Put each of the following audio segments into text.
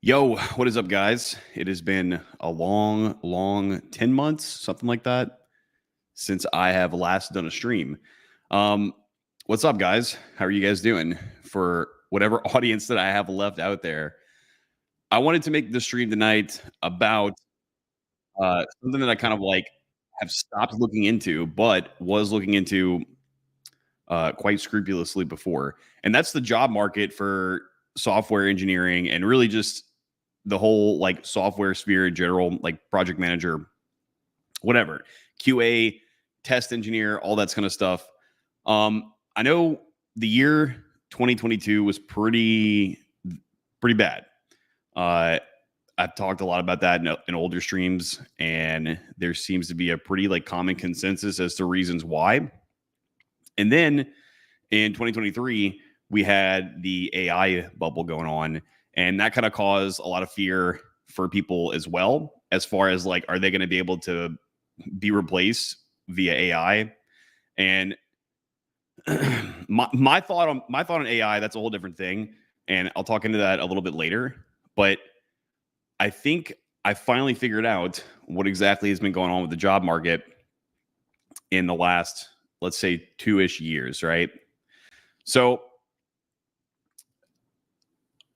Yo, what is up, guys? It has been a long 10 months, something like that, since I have last done a stream. Um, what's up, guys? How are you guys doing? For whatever audience that I have left out there, I wanted to make the stream tonight about something that I kind of like have stopped looking into, but was looking into quite scrupulously before. And that's the job market for software engineering and really just the whole like software sphere in general, like project manager, whatever, QA, test engineer, all that kind of stuff. I know the year 2022 was pretty bad. Uh, I've talked a lot about that in older streams, and there seems to be a pretty like common consensus as to reasons why. And then in 2023, we had the AI bubble going on, and that kind of caused a lot of fear for people as well, as far as like, are they going to be able to be replaced via AI? And my thought on AI, that's a whole different thing, and I'll talk into that a little bit later. But I think I finally figured out what exactly has been going on with the job market in the last, let's say, 2-ish years, right? So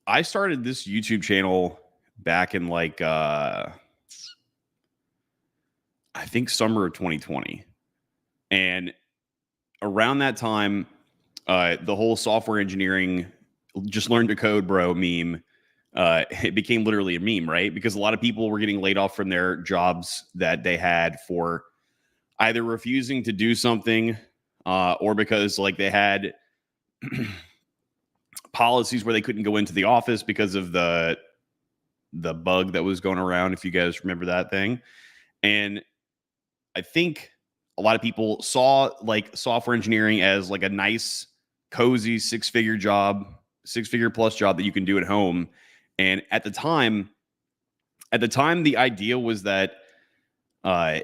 I started this YouTube channel back in like I think summer of 2020. And around that time, the whole software engineering just learn to code bro meme, it became literally a meme, right? Because a lot of people were getting laid off from their jobs that they had for either refusing to do something or because like they had policies where they couldn't go into the office because of the bug that was going around, if you guys remember that thing. And I think a lot of people saw like software engineering as like a nice, cozy six-figure job, six-figure plus job that you can do at home. And at the time, the idea was that uh,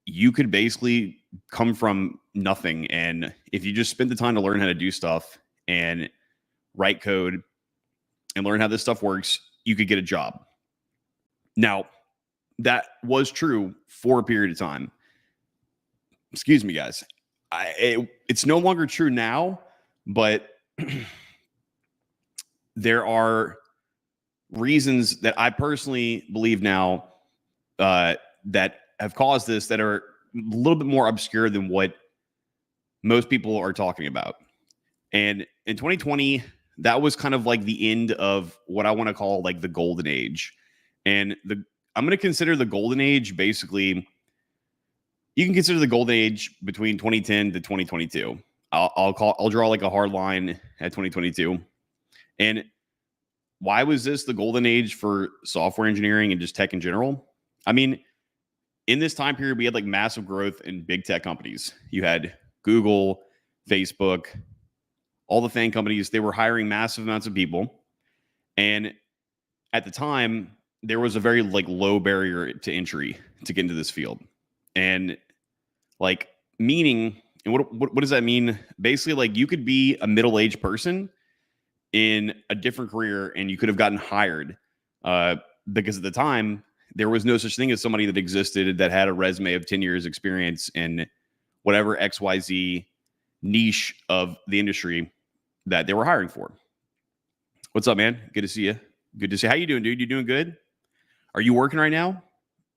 you could basically come from nothing, and if you just spent the time to learn how to do stuff and write code and learn how this stuff works, you could get a job. Now, that was true for a period of time. Excuse me, guys. It's no longer true now, but there are reasons that I personally believe now that have caused this that are a little bit more obscure than what most people are talking about. And in 2020, that was kind of like the end of what I want to call like the golden age. And I'm going to consider the golden age basically, you can consider the golden age between 2010 to 2022. I'll draw like a hard line at 2022. And why was this the golden age for software engineering and just tech in general? I mean, in this time period, we had like massive growth in big tech companies. You had Google, Facebook, all the FAANG companies. They were hiring massive amounts of people. And at the time, there was a very like low barrier to entry to get into this field. And like meaning, and what does that mean? Basically, like you could be a middle-aged person in a different career and you could have gotten hired because at the time there was no such thing as somebody that existed that had a resume of 10 years experience in whatever XYZ niche of the industry that they were hiring for. What's up, man? Good to see you. Good to see you. How you doing, dude? You doing good? Are you working right now?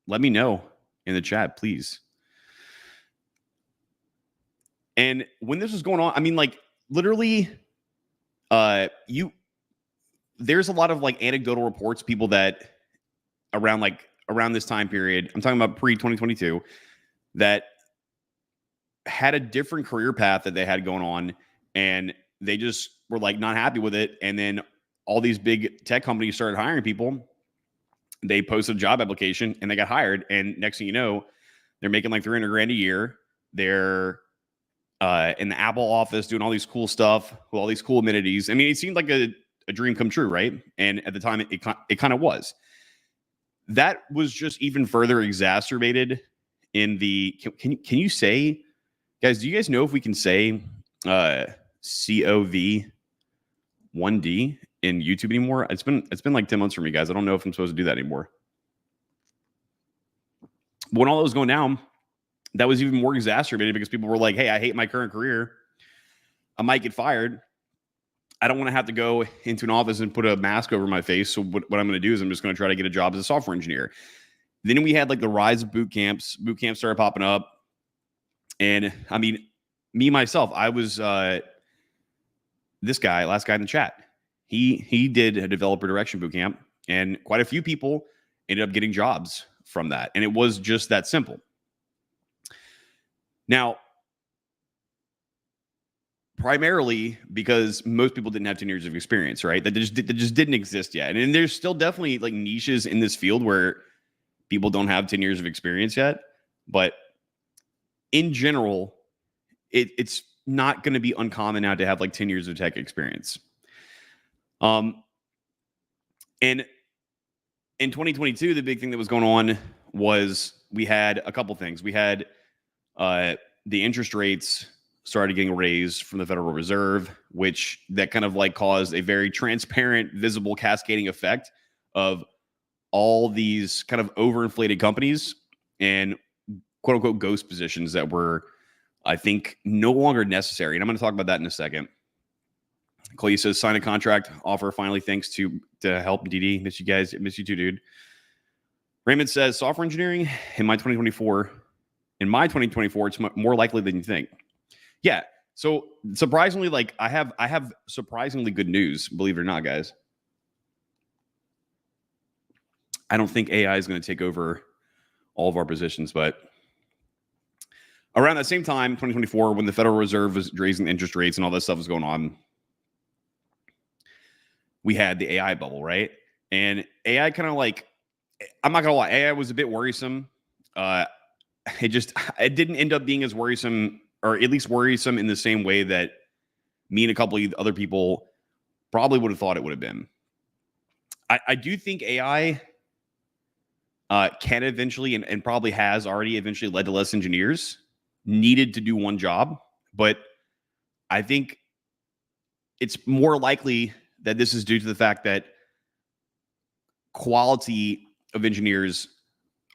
Let me know in the chat, please. And when this was going on, I mean, like literally, there's a lot of like anecdotal reports, people that around this time period, I'm talking about pre-2022, that had a different career path that they had going on, and they just were like not happy with it. And then all these big tech companies started hiring people. They posted a job application and they got hired. And next thing you know, they're making like 300 grand a year. They're in the Apple office doing all these cool stuff with all these cool amenities. I mean, it seemed like a dream come true, right? And at the time, it kind of was. That was just even further exacerbated in the. Can you say, guys? Do you guys know if we can say COV1D in YouTube anymore. It's been like 10 months for me, guys. I don't know if I'm supposed to do that anymore. But when all that was going down, that was even more exacerbated because people were like, hey, I hate my current career. I might get fired. I don't want to have to go into an office and put a mask over my face. So what I'm going to do is I'm just going to try to get a job as a software engineer. Then we had like the rise of boot camps. Boot camps started popping up. And I mean, me, myself, I was this guy, last guy in the chat. He did a developer direction boot camp, and quite a few people ended up getting jobs from that. And it was just that simple. Now, primarily because most people didn't have 10 years of experience, right? That just didn't exist yet. And there's still definitely like niches in this field where people don't have 10 years of experience yet. But in general, it's not going to be uncommon now to have like 10 years of tech experience. And in 2022, the big thing that was going on was we had a couple things. We had the interest rates started getting raised from the Federal Reserve, which that kind of like caused a very transparent, visible cascading effect of all these kind of overinflated companies and quote unquote ghost positions that were, I think, no longer necessary. And I'm going to talk about that in a second. Clay says, sign a contract offer finally, thanks to help DD. Miss you guys. Miss you too, dude. Raymond says, software engineering in my 2024, it's more likely than you think. Yeah. So surprisingly, like I have surprisingly good news, believe it or not, guys. I don't think AI is going to take over all of our positions, but around that same time, 2024, when the Federal Reserve was raising interest rates and all that stuff was going on, we had the AI bubble, right? And AI kind of like, I'm not gonna lie, AI was a bit worrisome. It didn't end up being as worrisome, or at least worrisome in the same way that me and a couple of other people probably would have thought it would have been. I do think AI can eventually, and probably has already eventually led to less engineers needed to do one job. But I think it's more likely that this is due to the fact that quality of engineers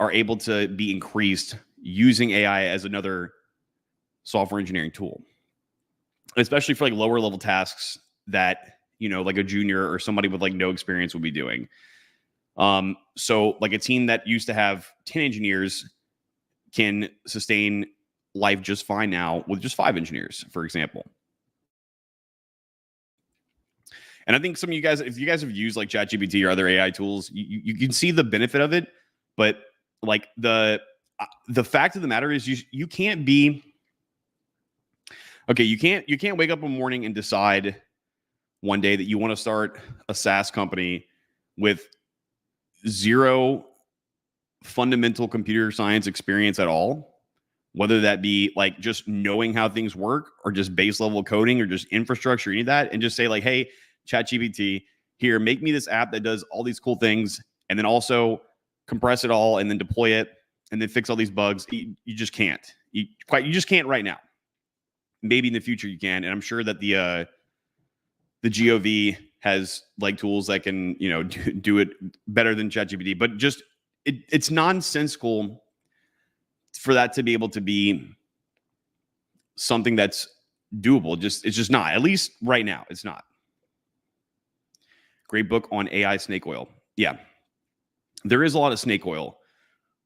are able to be increased using AI as another software engineering tool, especially for like lower level tasks that, you know, like a junior or somebody with like no experience would be doing. So like a team that used to have 10 engineers can sustain life just fine now with just 5 engineers, for example. And I think some of you guys, if you guys have used like ChatGPT or other AI tools, you can see the benefit of it. But like the fact of the matter is you can't be, okay, you can't wake up one morning and decide one day that you want to start a SaaS company with 0 fundamental computer science experience at all, whether that be like just knowing how things work or just base level coding or just infrastructure, any of that, and just say like, hey, ChatGPT, here, make me this app that does all these cool things, and then also compress it all and then deploy it and then fix all these bugs. You just can't. You just can't right now. Maybe in the future you can, and I'm sure that the GOV has like tools that can, you know, do it better than ChatGPT. But just it's nonsensical for that to be able to be something that's doable. It's just not. At least right now, it's not. Great book on AI snake oil. Yeah, there is a lot of snake oil.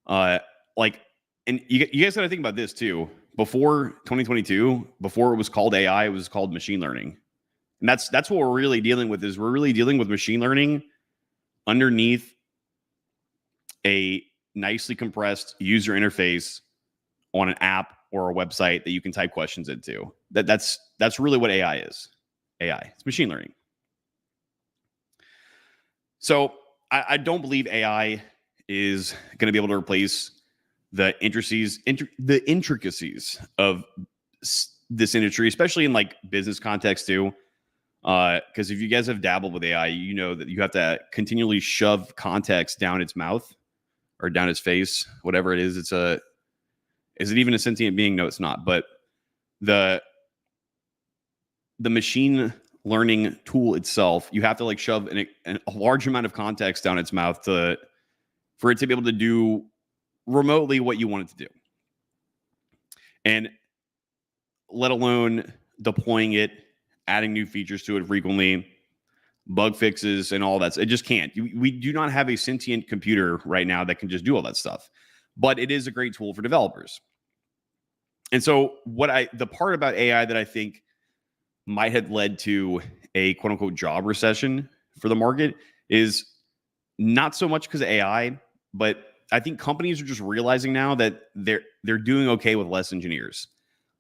Like, and you guys got to think about this too. Before 2022, before it was called AI, it was called machine learning. And that's what we're really dealing with. Is we're really dealing with machine learning underneath a nicely compressed user interface on an app or a website that you can type questions into. That's really what AI is. AI, it's machine learning. So I don't believe AI is going to be able to replace the intricacies of this industry, especially in like business context too. Because if you guys have dabbled with AI, you know that you have to continually shove context down its mouth or down its face, whatever it is. Is it even a sentient being? No, it's not. But the machine learning tool itself, you have to like shove a large amount of context down its mouth for it to be able to do remotely what you want it to do. And let alone deploying it, adding new features to it frequently, bug fixes and all that. It just can't. We do not have a sentient computer right now that can just do all that stuff. But it is a great tool for developers. And so the part about AI that I think might have led to a quote unquote job recession for the market is not so much because of AI, but I think companies are just realizing now that they're doing okay with less engineers.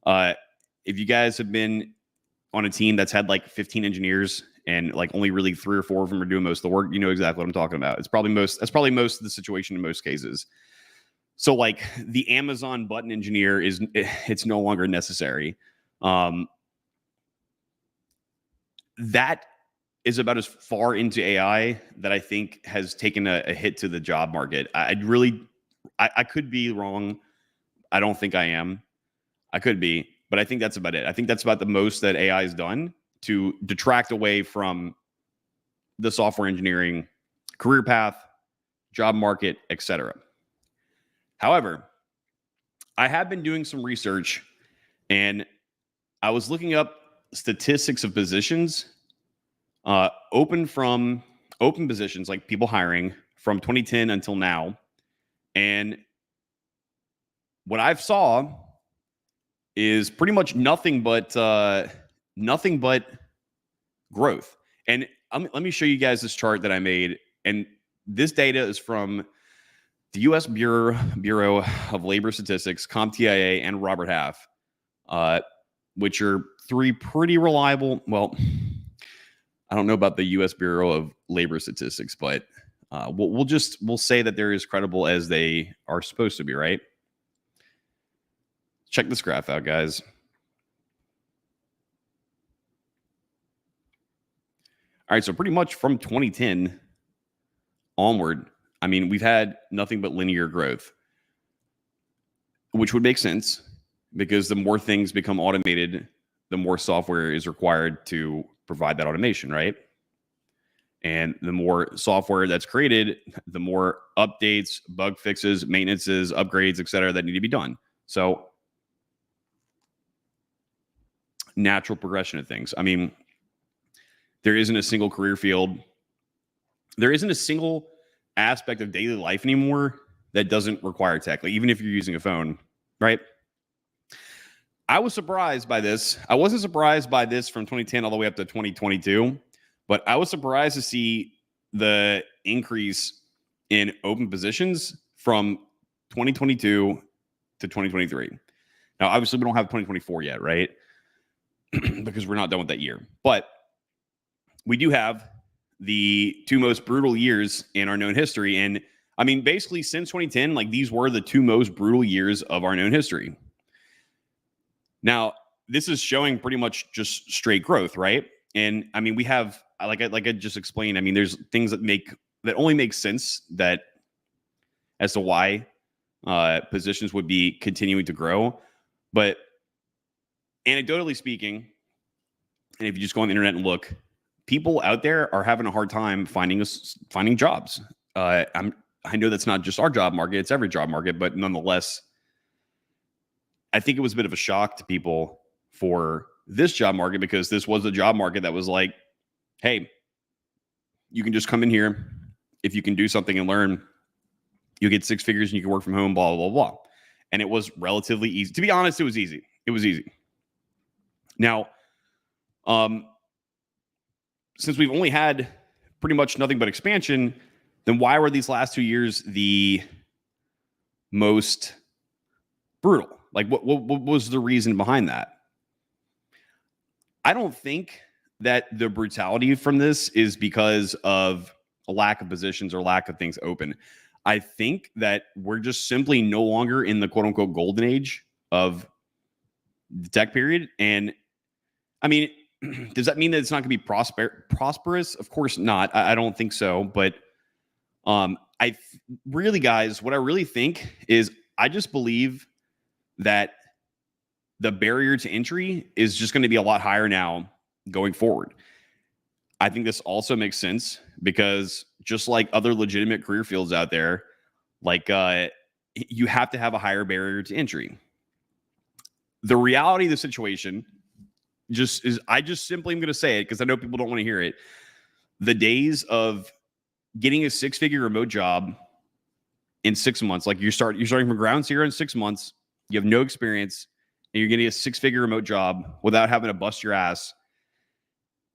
If you guys have been on a team that's had like 15 engineers and like only really 3 or 4 of them are doing most of the work, you know exactly what I'm talking about. That's probably most of the situation in most cases. So like the Amazon button engineer it's no longer necessary. That is about as far into AI that I think has taken a hit to the job market. I could be wrong. I don't think I am. I could be, but I think that's about it. I think that's about the most that AI has done to detract away from the software engineering career path, job market, etc. However, I have been doing some research and I was looking up statistics of positions open positions, like people hiring from 2010 until now. And what I've saw is pretty much nothing but growth. And let me show you guys this chart that I made. And this data is from the U.S. Bureau of Labor Statistics, CompTIA, and Robert Half, which are 3 pretty reliable. Well, I don't know about the U.S. Bureau of Labor Statistics, but we'll say that they're as credible as they are supposed to be, right? Check this graph out, guys. All right, so pretty much from 2010 onward, I mean, we've had nothing but linear growth, which would make sense because the more things become automated, the more software is required to provide that automation, right? And the more software that's created, the more updates, bug fixes, maintenances, upgrades, et cetera, that need to be done. So natural progression of things. I mean, there isn't a single career field. There isn't a single aspect of daily life anymore that doesn't require tech. Like even if you're using a phone, right? I was surprised by this. I wasn't surprised by this from 2010 all the way up to 2022, but I was surprised to see the increase in open positions from 2022 to 2023. Now, obviously, we don't have 2024 yet, right? Because we're not done with that year. But we do have the 2 most brutal years in our known history. And I mean, basically, since 2010, like these were the 2 most brutal years of our known history. Now, this is showing pretty much just straight growth, right? And I mean, we have, like I just explained, I mean, there's things that only make sense that as to why positions would be continuing to grow. But anecdotally speaking, and if you just go on the internet and look, people out there are having a hard time finding jobs. I know that's not just our job market; it's every job market. But nonetheless, I think it was a bit of a shock to people for this job market because this was a job market that was like, hey, you can just come in here. If you can do something and learn, you get 6 figures and you can work from home, blah, blah, blah. And it was relatively easy. To be honest, it was easy. It was easy. Now, since we've only had pretty much nothing but expansion, then why were these last 2 years the most brutal? Like, what was the reason behind that? I don't think that the brutality from this is because of a lack of positions or lack of things open. I think that we're just simply no longer in the quote unquote golden age of the tech period. And I mean, does that mean that it's not going to be prosperous? Of course not. I don't think so. But really, guys, what I really think is I just believe that the barrier to entry is just going to be a lot higher now going forward. I think this also makes sense because just like other legitimate career fields out there, like you have to have a higher barrier to entry. The reality of the situation just is, I just simply am going to say it because I know people don't want to hear it. The days of getting a 6-figure remote job in 6 months, like you're starting from ground zero in 6 months, you have no experience, and you're getting a 6-figure remote job without having to bust your ass.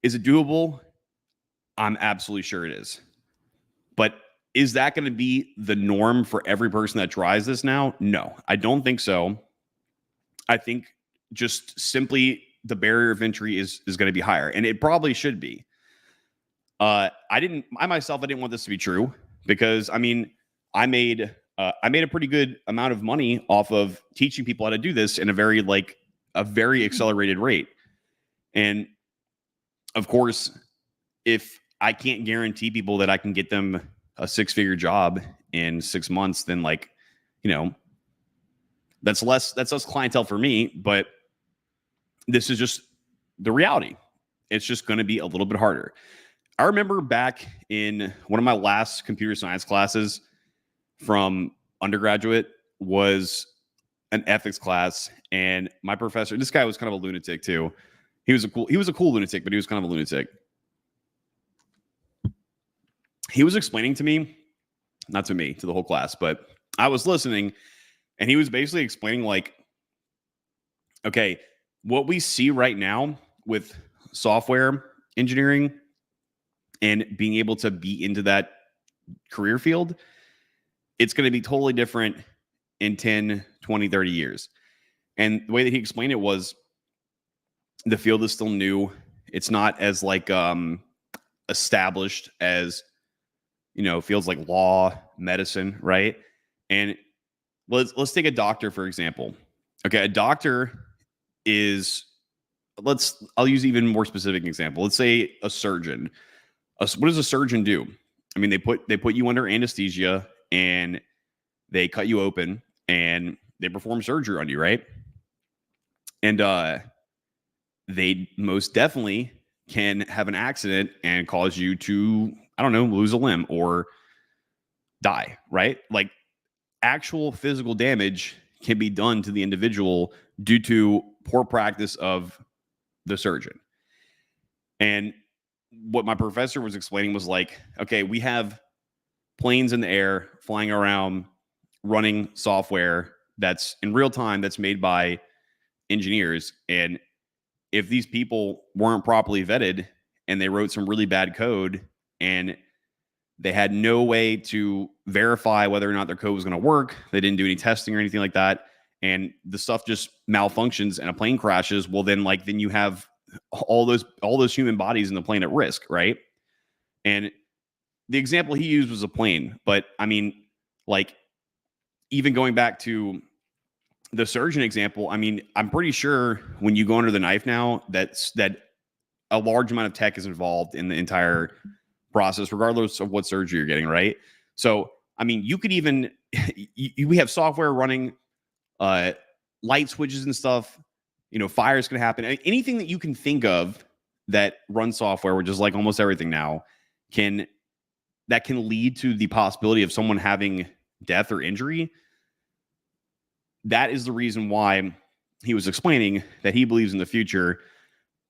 Is it doable? I'm absolutely sure it is. But is that going to be the norm for every person that tries this now? No, I don't think so. I think just simply the barrier of entry is going to be higher, and it probably should be. I myself didn't want this to be true because I mean, I made a pretty good amount of money off of teaching people how to do this in a very accelerated rate. And of course, if I can't guarantee people that I can get them a 6-figure job in 6 months, then that's less clientele for me. But this is just the reality. It's just going to be a little bit harder. I remember back in one of my last computer science classes from undergraduate was an ethics class, and my professor, this guy was kind of a lunatic too. He was a cool lunatic, but he was kind of a lunatic. He was explaining to me, not to me, to the whole class, but I was listening, and he was basically explaining like, okay, what we see right now with software engineering and being able to be into that career field, it's going to be totally different in 10, 20, 30 years. And the way that he explained it was the field is still new. It's not as established as, fields like law, medicine, right? And let's take a doctor, for example. Okay, a doctor is, I'll use even more specific example. Let's say a surgeon. What does a surgeon do? I mean, they put you under anesthesia and they cut you open and they perform surgery on you, right? And they most definitely can have an accident and cause you to, I don't know, lose a limb or die, right? Like actual physical damage can be done to the individual due to poor practice of the surgeon. And what my professor was explaining was like, okay, we have planes in the air flying around running software that's in real time that's made by engineers. And if these people weren't properly vetted and they wrote some really bad code and they had no way to verify whether or not their code was going to work, they didn't do any testing or anything like that, and the stuff just malfunctions and a plane crashes, well, then you have all those human bodies in the plane at risk, right? And the example he used was a plane, but I mean, even going back to the surgeon example, I mean, I'm pretty sure when you go under the knife now, that a large amount of tech is involved in the entire process, regardless of what surgery you're getting, right? So, I mean, you could even we have software running, light switches and stuff. Fires can happen. Anything that you can think of that runs software, which is like almost everything now, can lead to the possibility of someone having death or injury. That is the reason why he was explaining that he believes in the future,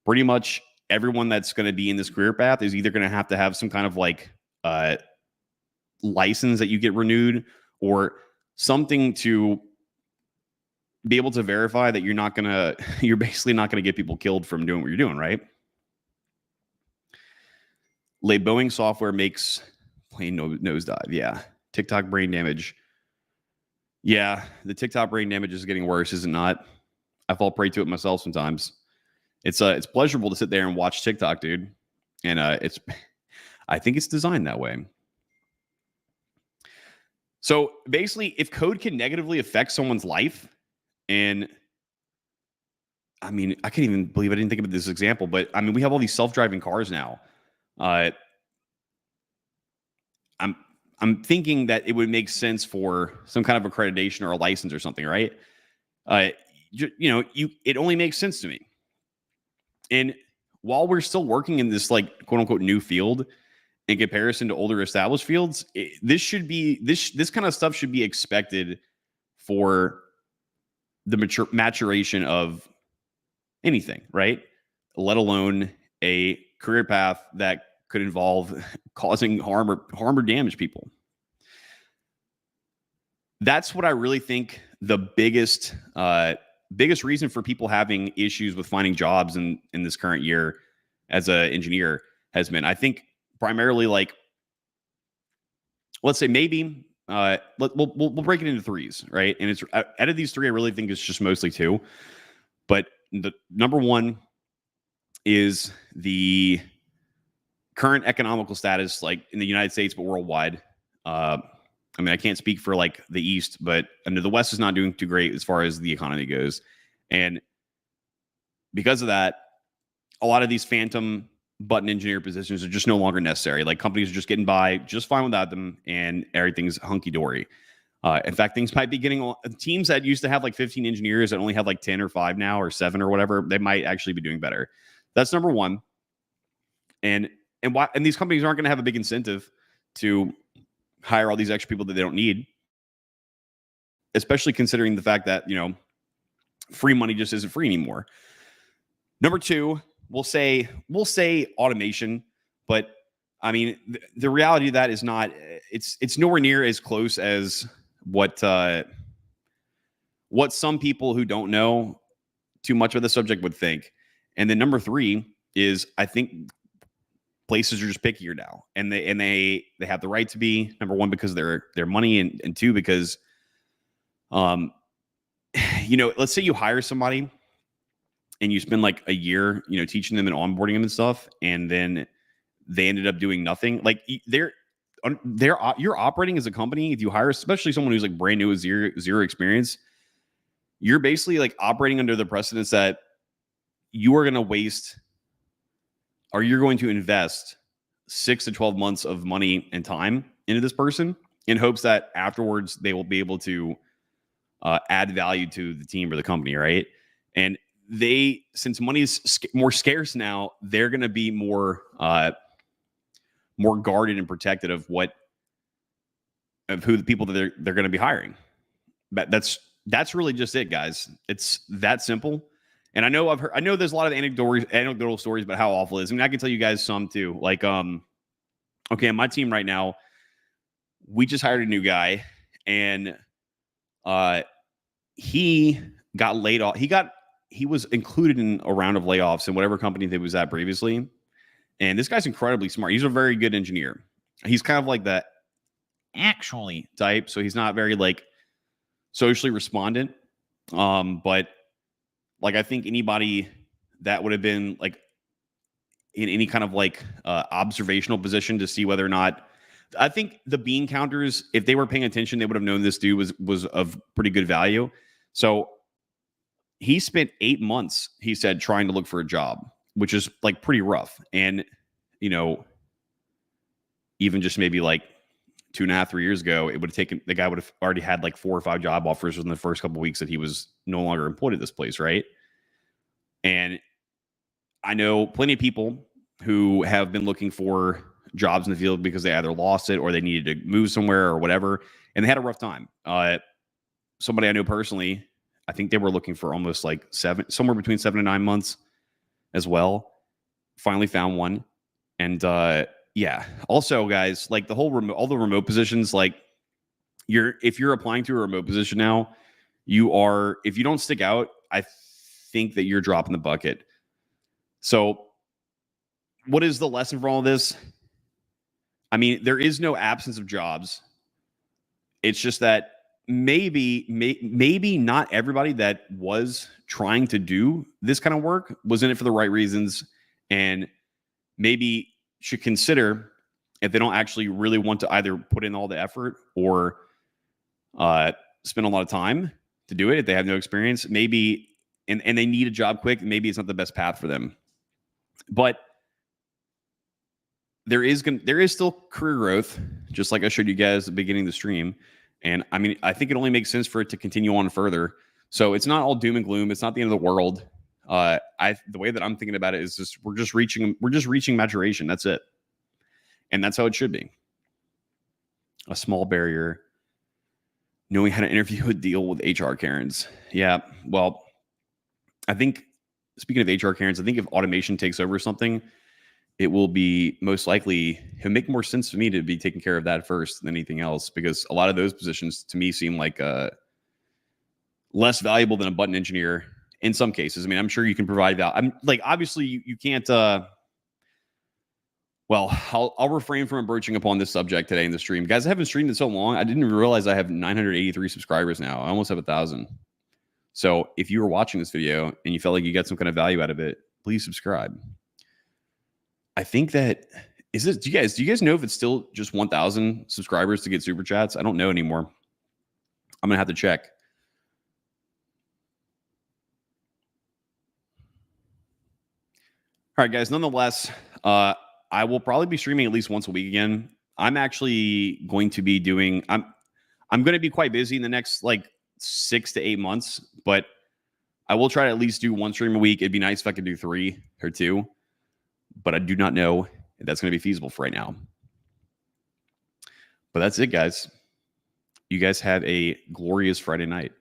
pretty much everyone that's going to be in this career path is either going to have some kind of license that you get renewed or something to be able to verify that you're basically not going to get people killed from doing what you're doing, right? Boeing software makes plane nosedive. Yeah. TikTok brain damage. Yeah, the TikTok brain damage is getting worse, is it not? I fall prey to it myself sometimes. It's pleasurable to sit there and watch TikTok, dude. And I think it's designed that way. So basically, if code can negatively affect someone's life, and I mean, I can't even believe I didn't think of this example, but I mean, we have all these self-driving cars now. I'm thinking that it would make sense for some kind of accreditation or a license or something, right? It only makes sense to me. And while we're still working in this like quote unquote new field in comparison to older established fields, this should be this kind of stuff should be expected for the maturation of anything, right? Let alone a career path that could involve causing harm or damage people. That's what I really think the biggest reason for people having issues with finding jobs in this current year as an engineer has been. I think primarily, like, let's say maybe we'll break it into threes, right? And it's out of these three, I really think it's just mostly two. But the number one is the current economical status, like in the United States, but worldwide. I mean, I can't speak for like the East, but I know the West is not doing too great as far as the economy goes. And because of that, a lot of these phantom button engineer positions are just no longer necessary. Like companies are just getting by just fine without them, and everything's hunky dory. In fact, things might be getting teams that used to have like 15 engineers that only have like 10 or 5 now or 7 or whatever. They might actually be doing better. That's number one. And these companies aren't going to have a big incentive to hire all these extra people that they don't need, especially considering the fact that, free money just isn't free anymore. Number two, we'll say automation, but I mean, the reality of that is not, it's nowhere near as close as what some people who don't know too much of the subject would think. And then number three is, I think places are just pickier now, and they have the right to be. Number one, because their money, and two, because let's say you hire somebody and you spend like a year, teaching them and onboarding them and stuff, and then they ended up doing nothing. Like you're operating as a company. If you hire, especially someone who's like brand new with zero experience, you're basically like operating under the precedence that you are going to waste, or you're going to invest 6 to 12 months of money and time into this person in hopes that afterwards they will be able to add value to the team or the company, right? And since money is more scarce now, they're going to be more guarded and protected of who the people that they're going to be hiring. But that's really just it, guys. It's that simple. And I know there's a lot of anecdotal stories about how awful it is. I mean, I can tell you guys some too. Like, okay, on my team right now, we just hired a new guy, and he got laid off. He was included in a round of layoffs in whatever company they was at previously. And this guy's incredibly smart. He's a very good engineer. He's kind of like the actually type, so he's not very like socially respondent. But like, I think anybody that would have been like in any kind of like observational position to see whether or not, I think the bean counters, if they were paying attention, they would have known this dude was of pretty good value. So he spent 8 months, he said, trying to look for a job, which is like pretty rough. And, even just maybe like 2.5, 3 years ago, the guy would have already had like 4 or 5 job offers within the first couple of weeks that he was no longer employed at this place, right? And I know plenty of people who have been looking for jobs in the field because they either lost it or they needed to move somewhere or whatever, and they had a rough time. Somebody I know personally, I think they were looking for almost like somewhere between 7 and 9 months as well. Finally found one. And yeah. Also, guys, like all the remote positions, like if you're applying to a remote position now, if you don't stick out, I think that you're dropping the bucket. So what is the lesson for all of this? I mean, there is no absence of jobs. It's just that maybe not everybody that was trying to do this kind of work was in it for the right reasons, and maybe should consider, if they don't actually really want to either put in all the effort or spend a lot of time to do it, if they have no experience, maybe, and they need a job quick, maybe it's not the best path for them. But there is still career growth, just like I showed you guys at the beginning of the stream. And I mean, I think it only makes sense for it to continue on further. So it's not all doom and gloom. It's not the end of the world. the way that I'm thinking about it is just we're just reaching maturation. That's it. And that's how it should be. A small barrier. Knowing how to interview a deal with HR Karens. Yeah. Well, I think speaking of HR Karens, I think if automation takes over something, it will be most likely, it'll make more sense for me to be taking care of that first than anything else, because a lot of those positions to me seem like less valuable than a button engineer in some cases. I mean, I'm sure you can provide value. I'm like, obviously you can't, well, I'll refrain from approaching upon this subject today in the stream. Guys, I haven't streamed in so long. I didn't realize I have 983 subscribers now. I almost have 1,000. So if you were watching this video and you felt like you got some kind of value out of it, please subscribe. I think that do you guys know if it's still just 1,000 subscribers to get super chats? I don't know anymore. I'm gonna have to check. All right, guys. Nonetheless, I will probably be streaming at least once a week again. I'm actually going to be doing. I'm going to be quite busy in the next like 6 to 8 months, but I will try to at least do one stream a week. It'd be nice if I could do 3 or 2, but I do not know if that's going to be feasible for right now. But that's it, guys. You guys have a glorious Friday night.